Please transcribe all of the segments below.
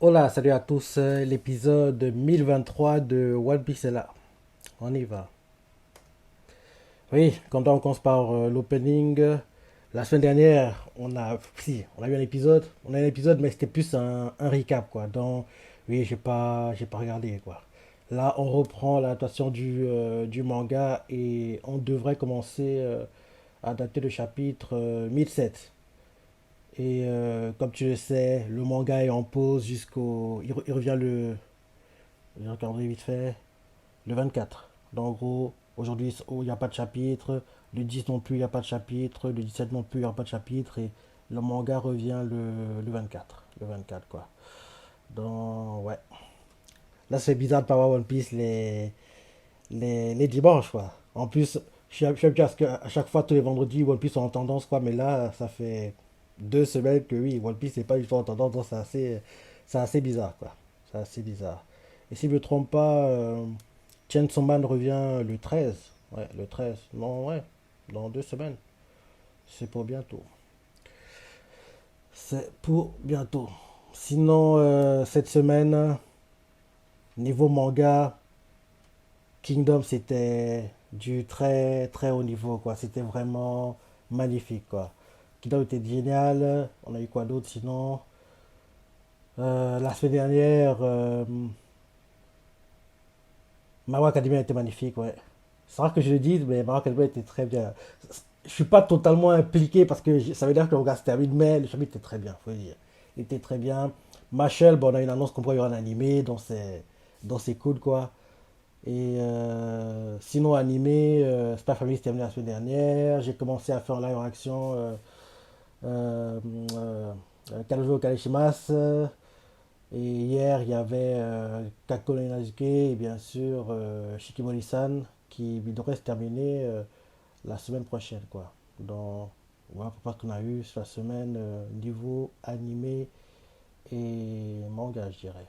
Hola, salut à tous. L'épisode 1023 de One Piece est là. On y va. Oui, quand on commence par l'opening, la semaine dernière, on a eu un épisode. On a eu un épisode, mais c'était plus un recap, quoi. Donc, oui, j'ai pas regardé, quoi. Là, on reprend l'adaptation du manga et on devrait commencer à dater le chapitre 1007. Et comme tu le sais, le manga est en pause il revient je regarderai vite fait. Le 24. Donc en gros, aujourd'hui, il n'y a pas de chapitre. Le 10 non plus, il n'y a pas de chapitre. Le 17 non plus, il n'y a pas de chapitre. Et le manga revient le 24. Le 24, quoi. Donc, ouais. Là, c'est bizarre de pas voir One Piece les dimanches, quoi. En plus, je suis habitué à ce qu'à chaque fois, tous les vendredis, One Piece sont en tendance, quoi. Mais là, ça fait 2 semaines que oui, One Piece n'est pas du tout en tendance. Donc, c'est assez bizarre, quoi. C'est assez bizarre. Et si je ne me trompe pas, Chainsaw Man revient le 13. Ouais, le 13. Non, ouais, dans 2 semaines. C'est pour bientôt. C'est pour bientôt. Sinon, cette semaine, niveau manga, Kingdom, c'était du très très haut niveau, quoi. C'était vraiment magnifique, quoi. Kingdom était génial. On a eu quoi d'autre sinon? La semaine dernière, My Hero Academia était magnifique, ouais. C'est rare que je le dise, mais My Hero Academia était très bien. Je suis pas totalement impliqué parce que ça veut dire que le regard se termine, mais le chapitre était très bien, faut le dire. Il était très bien. Machel, bon, on a une annonce qu'on pourrait y avoir un animé, donc c'est cool, quoi. Et sinon, animé, Spy Family s'est terminé la semaine dernière. J'ai commencé à faire en live action euh, euh, Kanojo Kaleshimas. Et hier, il y avait Kako no Inazuke et bien sûr Shikimori-san qui devrait se terminer la semaine prochaine, quoi. Donc, voilà pourquoi qu'on a eu la semaine niveau animé et manga, je dirais.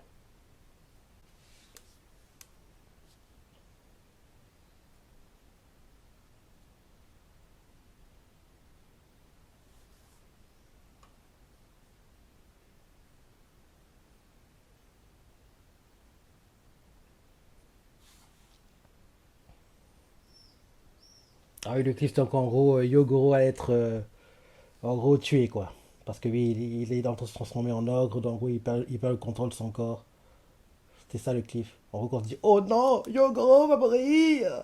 Ah oui, le cliff, donc en gros, Yogoro à être en gros tué, quoi. Parce que oui, il est en train de se transformer en ogre, donc oui, il perd le contrôle de son corps. C'était ça le cliff. En gros, on se dit, oh non, Yogoro va mourir!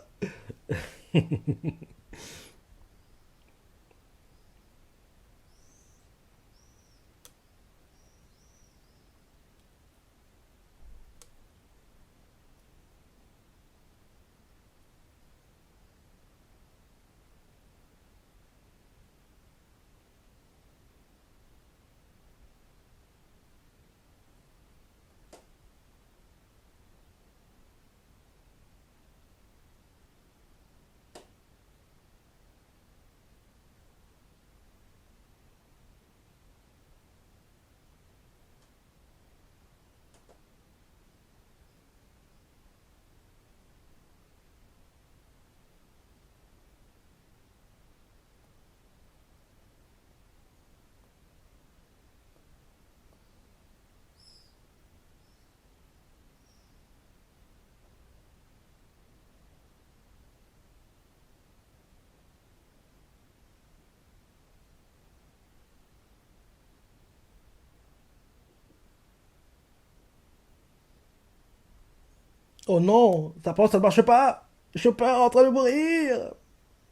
Oh non, ça ne marche pas! Chopin est en train de mourir!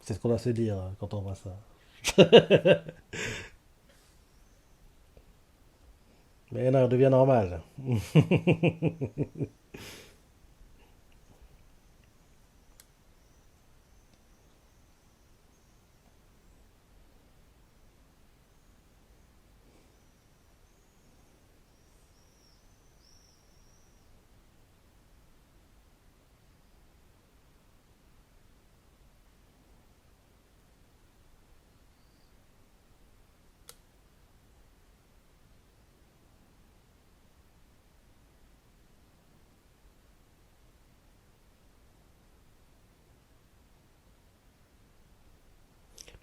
C'est ce qu'on va se dire quand on voit ça. Mais non, il devient normal.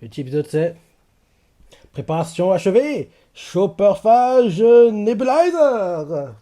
Le petit épisode c'est préparation achevée! Chopperphage Nebulizer!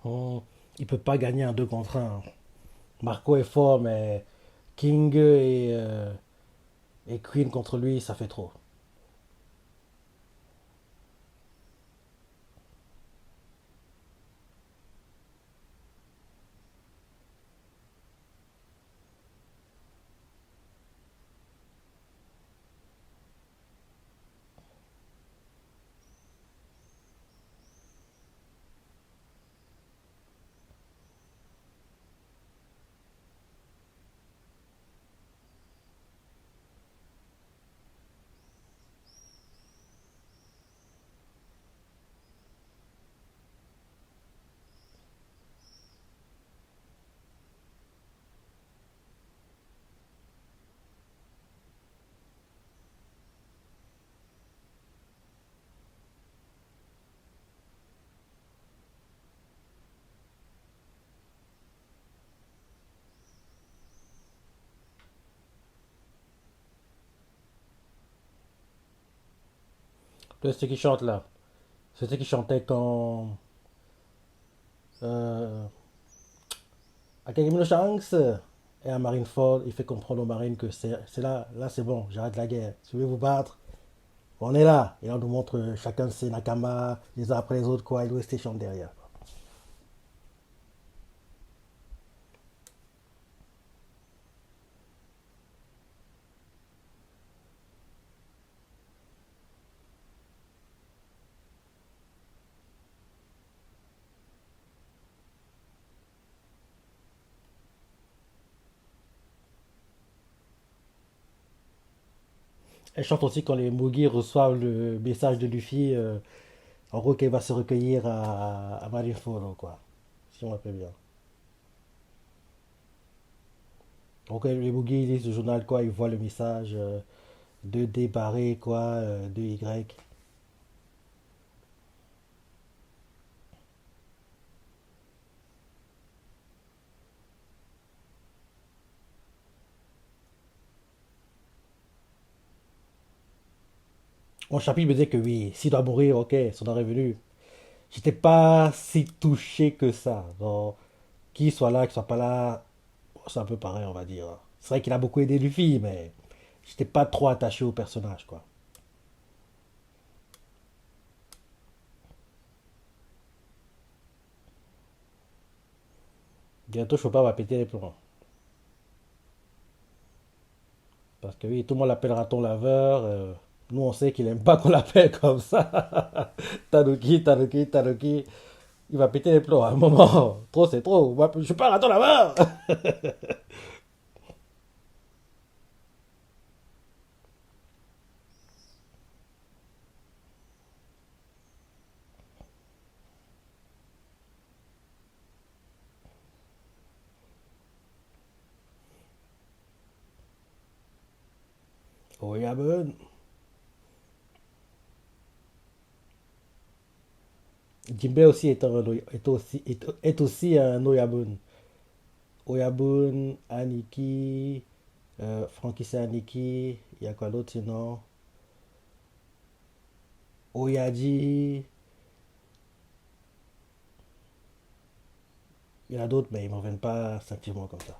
On- il peut pas gagner un 2 contre un. Marco est fort, mais King et Queen contre lui, ça fait trop. C'est ce qui chante là. C'est ce qui chantait quand. Euh, à Kagami Shanks et à Marineford, il fait comprendre aux marines que c'est là, là c'est bon, j'arrête la guerre. Si vous voulez vous battre, on est là. Et là, on nous montre chacun de ses Nakama, les uns après les autres, quoi. Il doit Station derrière. Elle chante aussi quand les Mugi reçoivent le message de Luffy, en gros, qu'elle va se recueillir à Marineford, quoi. Si on rappelle bien. Donc, les Mugi lisent le journal, quoi. Ils voient le message 2D barré, quoi, 2Y. Mon chapitre me disait que oui, s'il doit mourir, ok, son heure est venue. J'étais pas si touché que ça. Donc, qu'il soit là, qu'il soit pas là, c'est un peu pareil, on va dire. C'est vrai qu'il a beaucoup aidé Luffy, mais j'étais pas trop attaché au personnage, quoi. Bientôt, Chopin va péter les plombs. Parce que oui, tout le monde l'appellera ton laveur. Nous, on sait qu'il aime pas qu'on l'appelle comme ça. Tanuki, Tanuki, Tanuki. Il va péter les plombs à un moment. Trop, c'est trop. Je parle à ton laveur. Oh, Yabun. Jinbei aussi est aussi un Oyabun. Oyabun, Aniki, Frankie c'est Aniki, il y a quoi d'autre sinon? Oyaji, il y en a d'autres, mais ils ne me reviennent pas instinctivement comme ça.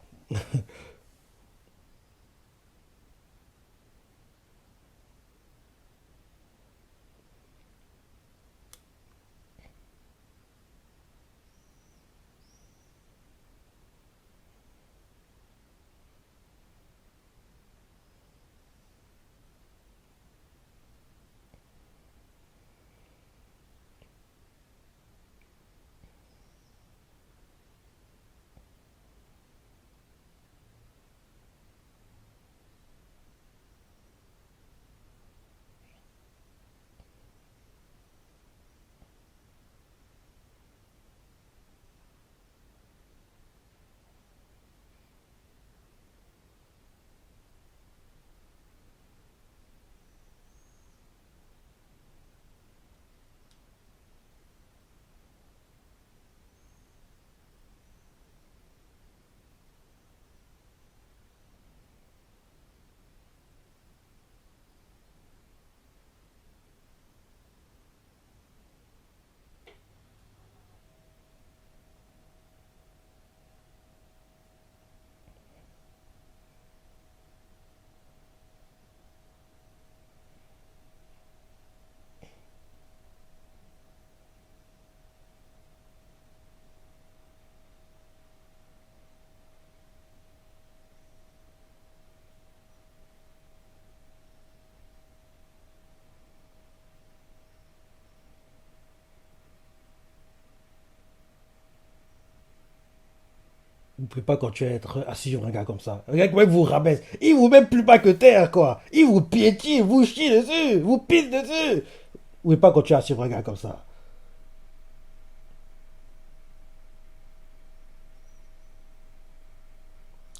pouvez pas continuer à être assis sur un gars comme ça. Un gars qui vous rabaisse. Il vous met plus bas que terre, quoi. Il vous piétine, vous chie dessus, vous pisse dessus. Vous pouvez pas continuer à suivre un gars comme ça.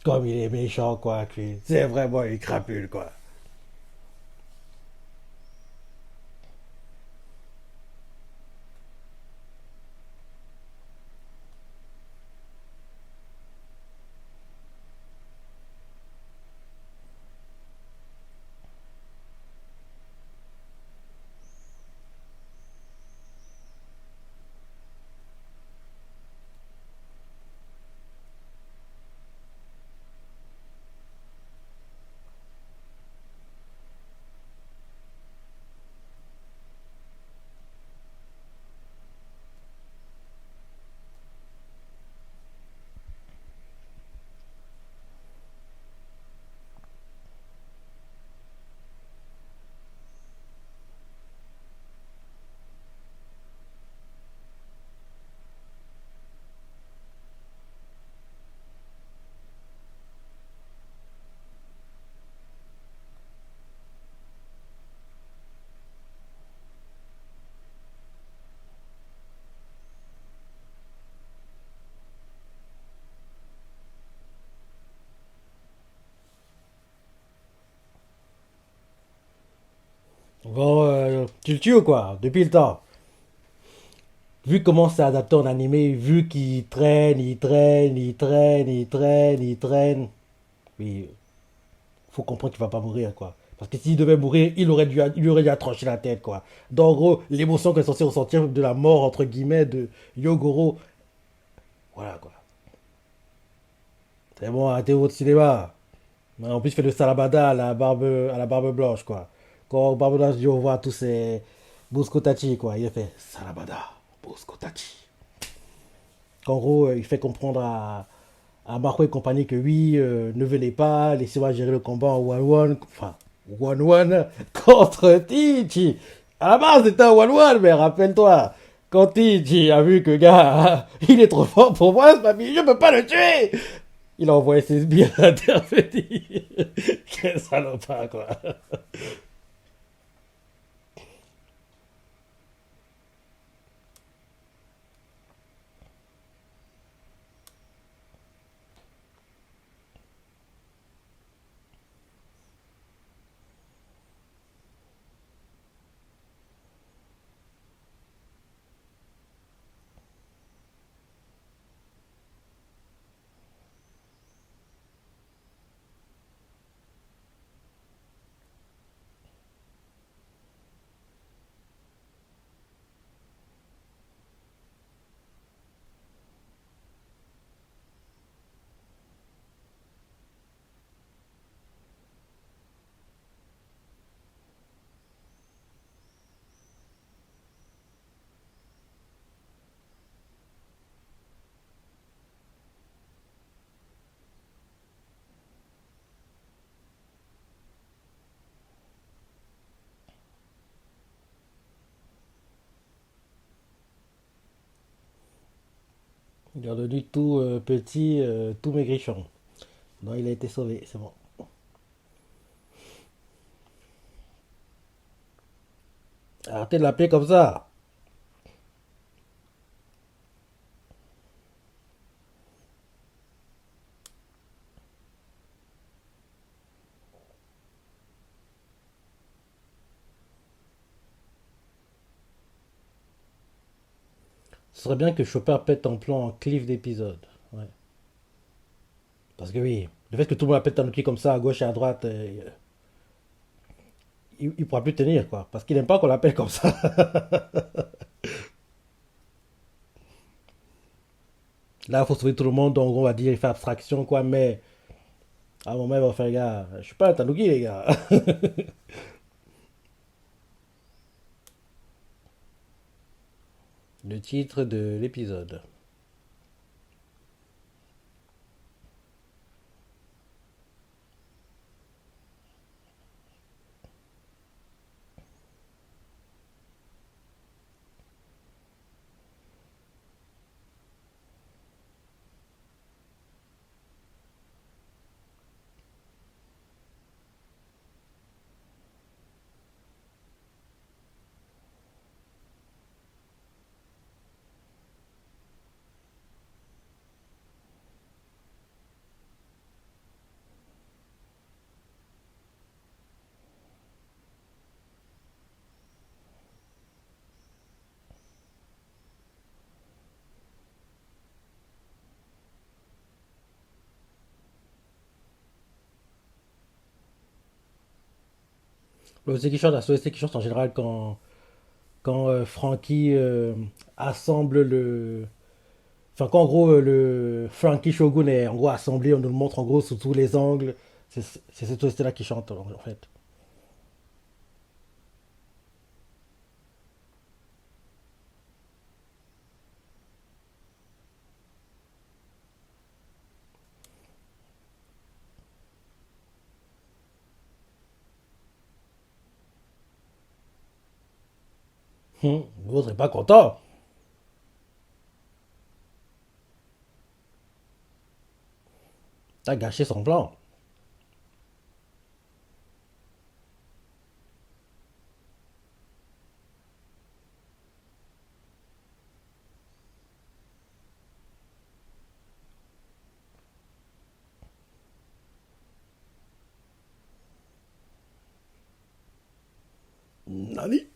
Comme il est méchant, quoi. C'est vraiment une crapule, quoi. Bon, tu le tues ou quoi? Depuis le temps. Vu comment c'est adapté en animé, vu qu'il traîne, il traîne, il traîne, il traîne, il traîne. Oui, faut comprendre qu'il va pas mourir, quoi. Parce que s'il devait mourir, il aurait dû trancher la tête, quoi. Donc, en gros, l'émotion qu'on est censé ressentir de la mort, entre guillemets, de Yogoro, voilà, quoi. C'est bon, arrêtez votre cinéma. En plus, il fait le salabada à la barbe blanche, quoi. Quand Barbe Blanche dit au revoir à tous ces Bouskotachi, quoi. Il a fait salabada, Bouskotachi. En gros, il fait comprendre à Marco et compagnie que oui, ne venez pas, laissez-moi gérer le combat en one-one, enfin, one-one contre Tichi. À la base, c'était un one-one, mais rappelle-toi, quand Tichi a vu que gars, il est trop fort pour moi, ce papy, je peux pas le tuer. Il a envoyé ses sbires intervenir. Quel salopard, quoi. Il est devenu tout petit, tout maigrichon. Non, il a été sauvé, c'est bon. Arrêtez de l'appeler comme ça. Ce serait bien que Chopin pète en plan en cliff d'épisode. Ouais. Parce que oui, le fait que tout le monde appelle Tanuki comme ça, à gauche et à droite, il pourra plus tenir, quoi. Parce qu'il n'aime pas qu'on l'appelle comme ça. Là, il faut sauver tout le monde, donc on va dire, il fait abstraction, quoi. Mais à un moment, il va faire, gars, je suis pas un Tanuki, les gars. Le titre de l'épisode. L'OST qui chante, la OST qui chante en général quand Frankie assemble le. Enfin, quand en gros le Frankie Shogun est en gros assemblé, on nous le montre en gros sous tous les angles. C'est cette OST là qui chante en fait. Vous serez pas content. T'as gâché son plan. Nani?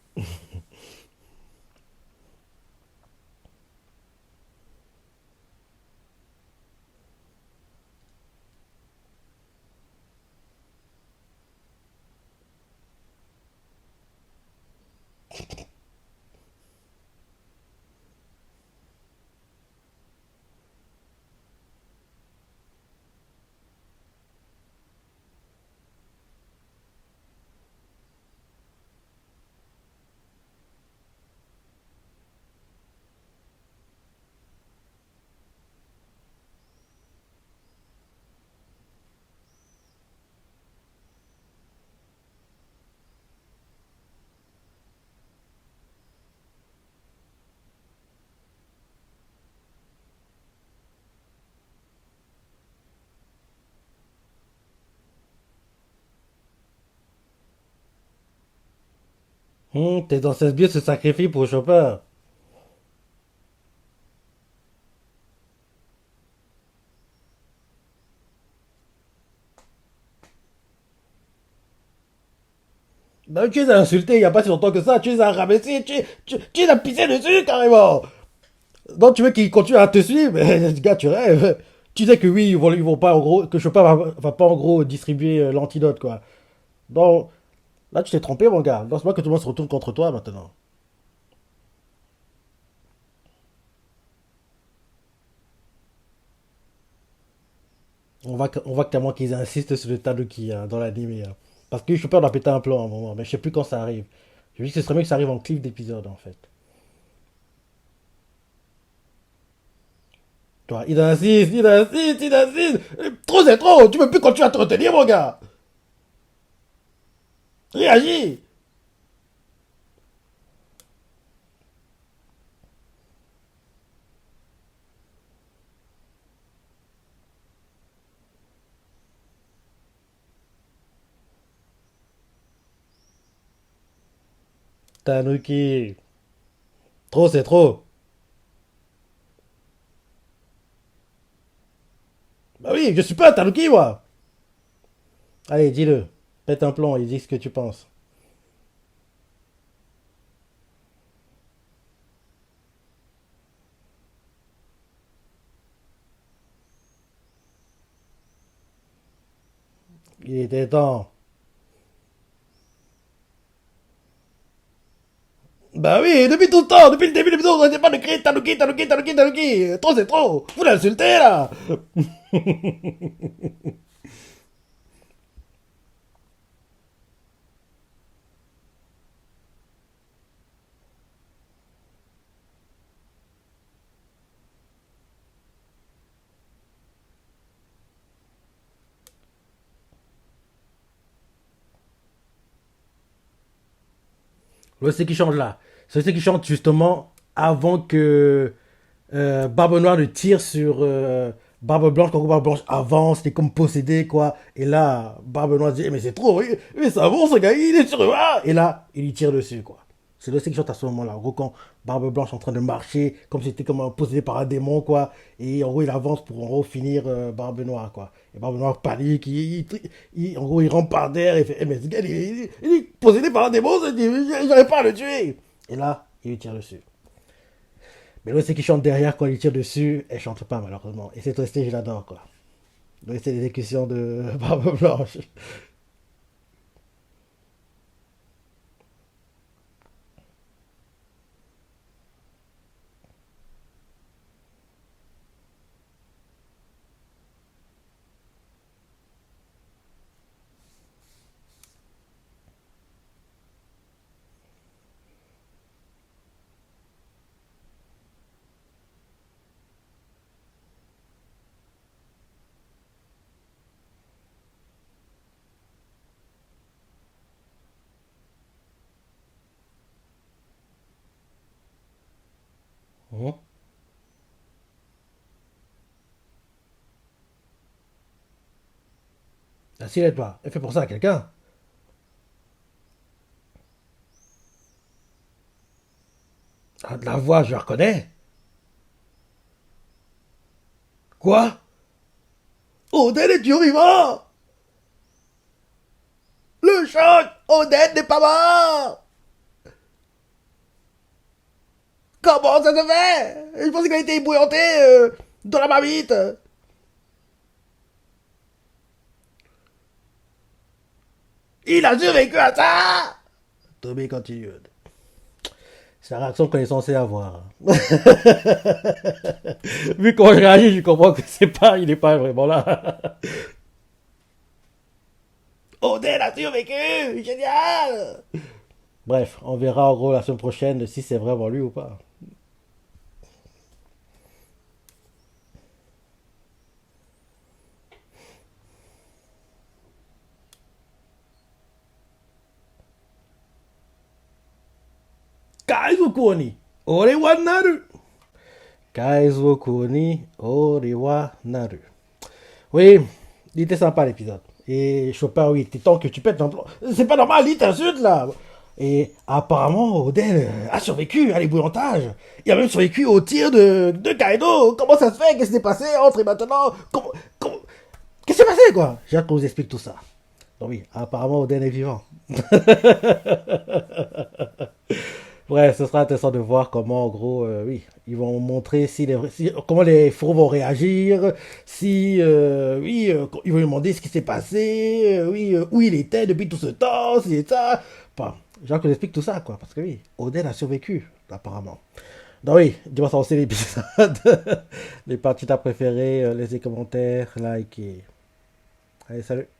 Tes ancêtres bien se sacrifient pour Chopin. Ben, tu les as insultés il n'y a pas si longtemps que ça. Tu les as rabaissés. Tu les as pissé dessus carrément. Donc tu veux qu'ils continuent à te suivre? Mais gars, tu rêves. Tu sais que oui, ils vont pas en gros, que Chopin va pas en gros distribuer l'antidote quoi. Donc là, tu t'es trompé, mon gars. Donc c'est pas que tout le monde se retourne contre toi maintenant. On voit clairement qu'ils insistent sur le Tanuki hein, dans l'anime. Hein. Parce que Chopin doit péter un plan à un moment, mais je sais plus quand ça arrive. Je dis que ce serait mieux que ça arrive en clip d'épisode en fait. Toi, il insiste, il insiste, il insiste. Trop c'est trop. Tu peux plus continuer à te retenir, mon gars. Réagis. Tanuki. Trop c'est trop. Bah oui, je suis pas un Tanuki, moi. Allez, dis-le. Pète un plomb et dis ce que tu penses. Il était temps. Bah oui, depuis tout le temps, depuis le début de l'épisode, on n'arrêtait pas de crier Tanuki, Tanuki, Tanuki, Tanuki. Trop c'est trop. Vous l'insultez là. Ouais, c'est qui chante là. C'est qui chante justement avant que Barbe Noire le tire sur Barbe Blanche. Quand Barbe Blanche avance, il est comme possédé quoi. Et là, Barbe Noire dit eh, mais c'est trop, mais ça avance ce gars, il est sur moi. Et là, il lui tire dessus quoi. C'est le qui chante à ce moment-là. En gros, quand Barbe Blanche est en train de marcher, comme si c'était comme un possédé par un démon quoi. Et en gros, il avance pour en gros finir Barbe Noire quoi. Et Barbe Noire panique, en gros, il rentre par terre et fait eh, mais ce gars, il est possédé par un démon, j'arrive pas à le tuer. Et là, il lui tire dessus. Mais l'OST qui chante derrière quand il tire dessus, elle chante pas malheureusement. Et cette OST, je l'adore quoi. L'OST, c'est l'OST, l'exécution de Barbe Blanche. ですね、で、クションでバーブブラッシュ。 bah, ブラッシュ。 bah oui, je suis pas un Tanuki, moi. Je suis pas un Tanuki, je suis un Tanuki. まあ、いい、で、見とった、depuis le début de l'épisode, on n'était pas de créer Tanuki, Tanuki, Tanuki, Tanuki. trop c'est trop. Tu peux plus continuer à te retenir, mon gars. Réagis. Ta silhouette, pas. Elle fait pour ça à quelqu'un. Ah, de la voix, je la reconnais. Quoi? Oden est toujours vivant! Le choc! Oden n'est pas mort! Comment ça se fait? Je pensais qu'il a été ébouillanté dans la marmite. Il a survécu à ça! Tommy continue. C'est la réaction qu'on est censé avoir. Vu comment je réagis, je comprends que c'est pas, il n'est pas vraiment là. Odin a survécu! Génial! Bref, on verra en gros la semaine prochaine si c'est vraiment lui ou pas. Kaizuku ni ore wa naru. Kaizuku ni ore wa naru. Oui, il était sympa l'épisode. Et Chopin, oui, t'es temps que tu pètes un plan. C'est pas normal, il t'insulte là. Et apparemment, Odell a survécu à l'ébouillantage. Il a même survécu au tir de Kaido. Comment ça se fait? Qu'est-ce qui s'est passé entre et maintenant? Qu'est-ce qui s'est passé quoi? J'ai hâte qu'on vous explique tout ça. Donc oui, apparemment Odell est vivant. Bref, ce sera intéressant de voir comment, en gros, oui, ils vont montrer comment les fourreaux vont réagir, si, oui, ils vont lui demander ce qui s'est passé, oui, où il était depuis tout ce temps, si et ça. Enfin, genre qu'on explique tout ça, quoi, parce que oui, Oden a survécu, apparemment. Donc oui, dis-moi ça aussi l'épisode, les parties t'as préférées, laissez commentaires, like et... Allez, salut.